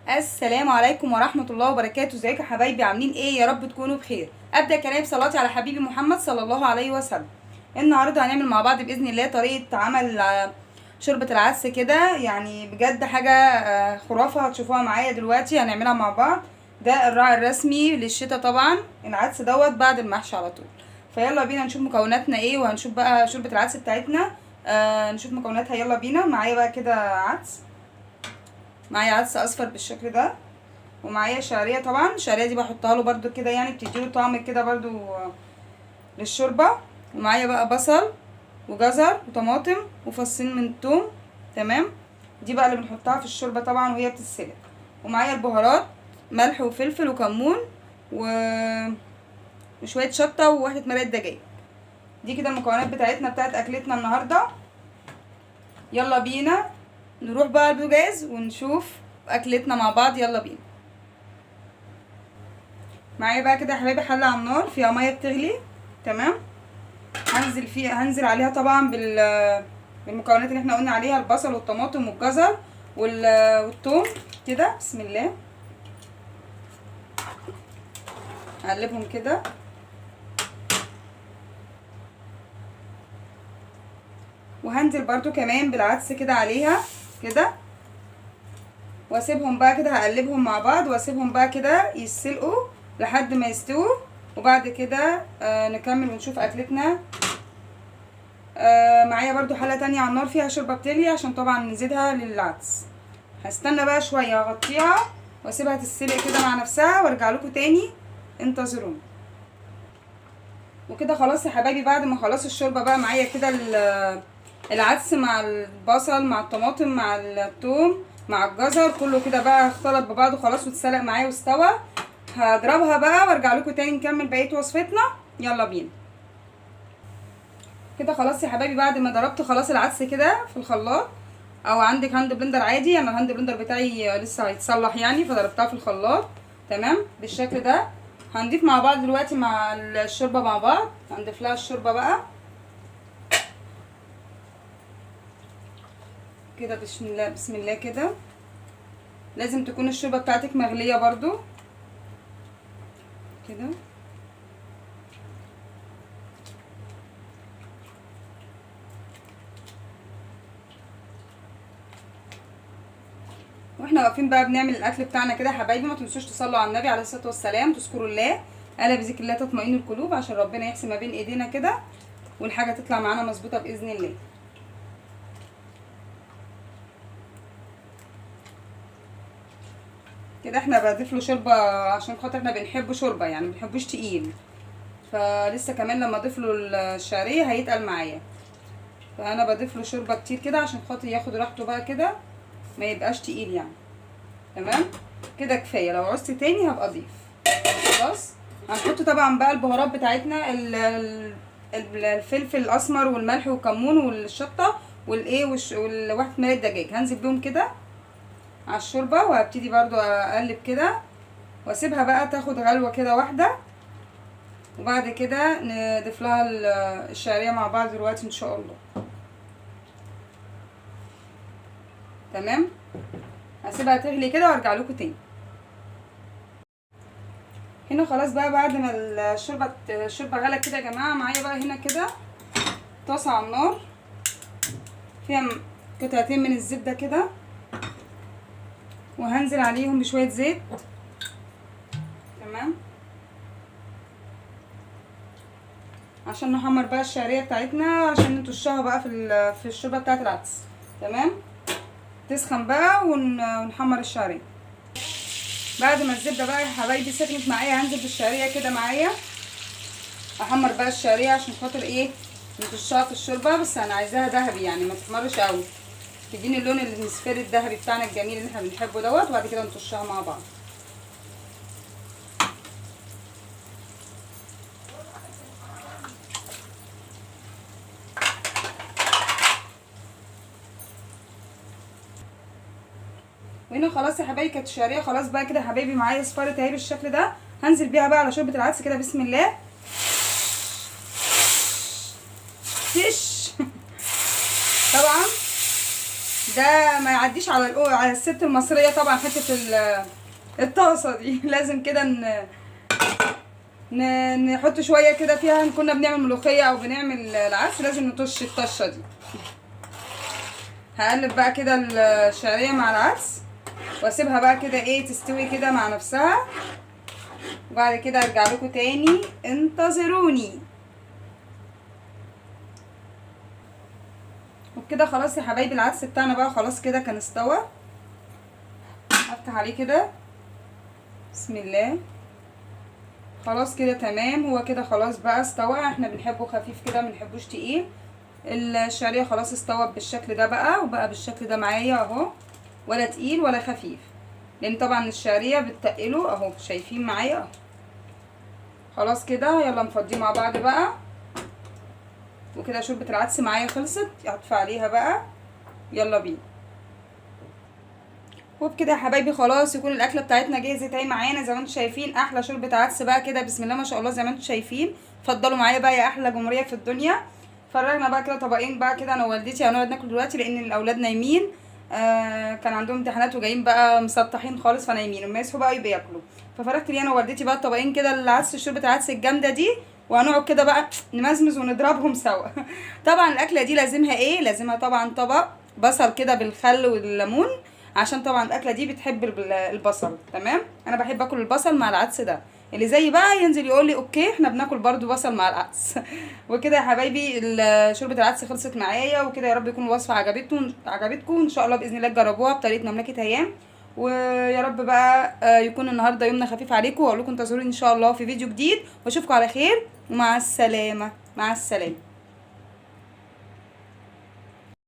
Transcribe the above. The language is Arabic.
السلام عليكم ورحمة الله وبركاته. ازيكم يا حبايبي؟ عاملين ايه؟ يا رب تكونوا بخير. ابدأ كلامي بصلاتي على حبيبي محمد صلى الله عليه وسلم. النهارده هنعمل مع بعض باذن الله طريقة عمل شوربة العدس كده، يعني بجد حاجة خرافة. هتشوفوها معايا دلوقتي، هنعملها مع بعض. ده الراعي الرسمي للشتاء طبعا، العدس دوت بعد المحشي على طول. فيلا بينا نشوف مكوناتنا ايه، وهنشوف بقى شوربة العدس بتاعتنا. نشوف مكوناتها. يلا بينا. معايا بقى كده عدس، معايا عدس اصفر بالشكل ده، ومعايا شعريه. طبعا الشعريه دي بحطها له برده كده، يعني بتديله طعم كده برده للشوربه. ومعايا بقى بصل وجزر وطماطم وفصين من الثوم. تمام، دي بقى اللي بنحطها في الشوربه طبعا وهي بتتسلق. ومعايا البهارات، ملح وفلفل وكمون وشويه شطه وواحده مرقه دجاج. دي كده المكونات بتاعتنا بتاعت اكلتنا النهارده. يلا بينا نروح بقى البوتاجاز ونشوف اكلتنا مع بعض. يلا بينا. معايا بقى كده يا حبايبي حله على النار فيها ميه بتغلي. تمام، هنزل عليها طبعا بالمكونات اللي احنا قلنا عليها، البصل والطماطم والجزر والثوم كده. بسم الله، هقلبهم كده. وهنزل برضو كمان بالعدس كده عليها كده، واسيبهم بقى كده، هقلبهم مع بعض واسيبهم بقى كده يتسلقوا لحد ما يستووا. وبعد كده نكمل ونشوف اكلتنا. معايا برضو حله تانية على النار فيها شوربه بتغلي، عشان طبعا نزيدها للعدس. هستنى بقى شويه، هغطيها واسيبها تتسلق كده مع نفسها وارجع لكم تاني. انتظروني. وكده خلاص يا حبايبي، بعد ما خلاص الشوربه بقى معايا كده، العدس مع البصل مع الطماطم مع الثوم مع الجزر كله كده بقى اختلط ببعضه خلاص واتسلق معايا واستوى. هضربها بقى وارجع لكم تاني نكمل بقيه وصفتنا. يلا بينا. كده خلاص يا حبايبي، بعد ما ضربت خلاص العدس كده في الخلاط، او عندك هاند بلندر عادي. انا الهاند بلندر بتاعي لسه هيتصلح يعني، فضربتها في الخلاط. تمام بالشكل ده. هنضيف مع بعض دلوقتي مع الشوربه مع بعض. هنضيف لها الشوربه بقى كده. بسم الله بسم الله كده. لازم تكون الشوربه بتاعتك مغليه برضو كده. واحنا واقفين بقى بنعمل الاكل بتاعنا كده يا حبايبي، ما تنسوش تصلوا على النبي عليه الصلاه والسلام، تذكروا الله، الا بذكر الله تطمئن القلوب، عشان ربنا يحسن ما بين ايدينا كده والحاجه تطلع معانا مظبوطه باذن الله. كده احنا بضيف له شوربه عشان خاطر احنا بنحبه شوربه، يعني ما بنحبوش تقيل. فلسه كمان لما اضيف له الشعريه هيتقل معايا، فانا بضيف له شوربه كتير كده عشان خاطر ياخد راحته بقى كده، ما يبقاش تقيل يعني. تمام كده كفايه، لو عوزت تاني هبقى اضيف. خلاص. هنحط طبعا بقى البهارات بتاعتنا، الفلفل الاسمر والملح والكمون والشطه والايه والواحد مرقه دجاج. هنزل بيهم كده على الشوربه، وهبتدي برضو اقلب كده واسيبها بقى تاخد غلوه كده واحده. وبعد كده نضيف لها الشعريه مع بعض دلوقتي ان شاء الله. تمام، هسيبها تغلي كده وارجع لكم تاني. هنا خلاص بقى بعد ما الشوربه غلت كده يا جماعه. معايا بقى هنا كده طاسه على النار فيها قطعتين من الزبده كده، وهنزل عليهم بشويه زيت. تمام، عشان نحمر بقى الشعريه بتاعتنا عشان نطشها بقى في الشوربه بتاعت العدس. تمام، تسخن بقى ونحمر الشعريه. بعد ما الزبده بقى يا حبايبي سخنت معايا، هنزل بالشعريه كده معايا، احمر بقى الشعريه عشان خاطر ايه نطشها في الشوربه. بس انا عايزاها ذهبي يعني، ما تحمرش قوي، تديني اللون المصفر الذهبي بتاعنا الجميل اللي احنا بنحبه دوت. وبعد كده نطشها مع بعض. وهنا خلاص يا حبايبي كانت الشعريه خلاص بقى كده يا حبايبي معايا اصفرت اهي بالشكل ده. هنزل بيها بقى على شوربه العدس كده. بسم الله. فيش طبعا ده ما يعديش على الست المصريه طبعا. حته الطاسه دي لازم كده نحط شويه كده فيها. كنا بنعمل ملوخيه او بنعمل العدس لازم نطش الطشه دي. هقلب بقى كده الشعريه مع العدس واسيبها بقى كده ايه تستوي كده مع نفسها، وبعد كده ارجع لكم تاني، انتظروني. وبكده خلاص يا حبايبي العدس بتاعنا بقى خلاص كده كان استوى. افتح عليه كده، بسم الله. خلاص كده تمام، هو كده خلاص بقى استوى. احنا بنحبه خفيف كده، منحبوش تقيل. الشعريه خلاص استوت بالشكل ده بقى، وبقى بالشكل ده معايا اهو، ولا تقيل ولا خفيف، لان طبعا الشعريه بتتقله اهو، شايفين معايا اهو. خلاص كده يلا نفضيه مع بعض بقى. وكده شوربه العدس معايا خلصت، هطفي عليها بقى، يلا بينا. وبكده يا حبايبي خلاص يكون الاكله بتاعتنا جهزت اهي معانا زي ما انتم شايفين. احلى شوربه عدس بقى كده، بسم الله ما شاء الله زي ما انتم شايفين. اتفضلوا معايا بقى يا احلى جمهوريه في الدنيا. فرغنا بقى كده طبقين بقى كده انا ووالدتي، هنقعد ناكل دلوقتي لان الاولاد نايمين. كان عندهم امتحانات وجايين بقى مسطحين خالص فنايمين، اما يصحوا بقى بياكلوا. ففرغت لي انا ووالدتي بقى الطبقين كده العدس، شوربه العدس الجامده دي، وهنقعد كده بقى نمزمز ونضربهم سوا. طبعا الاكله دي لازمها ايه؟ لازمها طبعا طبق بصل كده بالخل والليمون، عشان طبعا الاكله دي بتحب البصل. تمام، انا بحب اكل البصل مع العدس ده. اللي زي بقى ينزل يقول لي اوكي احنا بناكل برضو بصل مع العدس. وكده يا حبايبي شوربه العدس خلصت معايا. وكده يا رب يكون الوصفه عجبتكم ان شاء الله باذن الله تجربوها بطريقه مملكه هيام. ويا رب بقى يكون النهارده يومنا خفيف عليكم، واقول لكم انتظروني ان شاء الله في فيديو جديد، واشوفكم على خير، ومع السلامه. مع السلامه.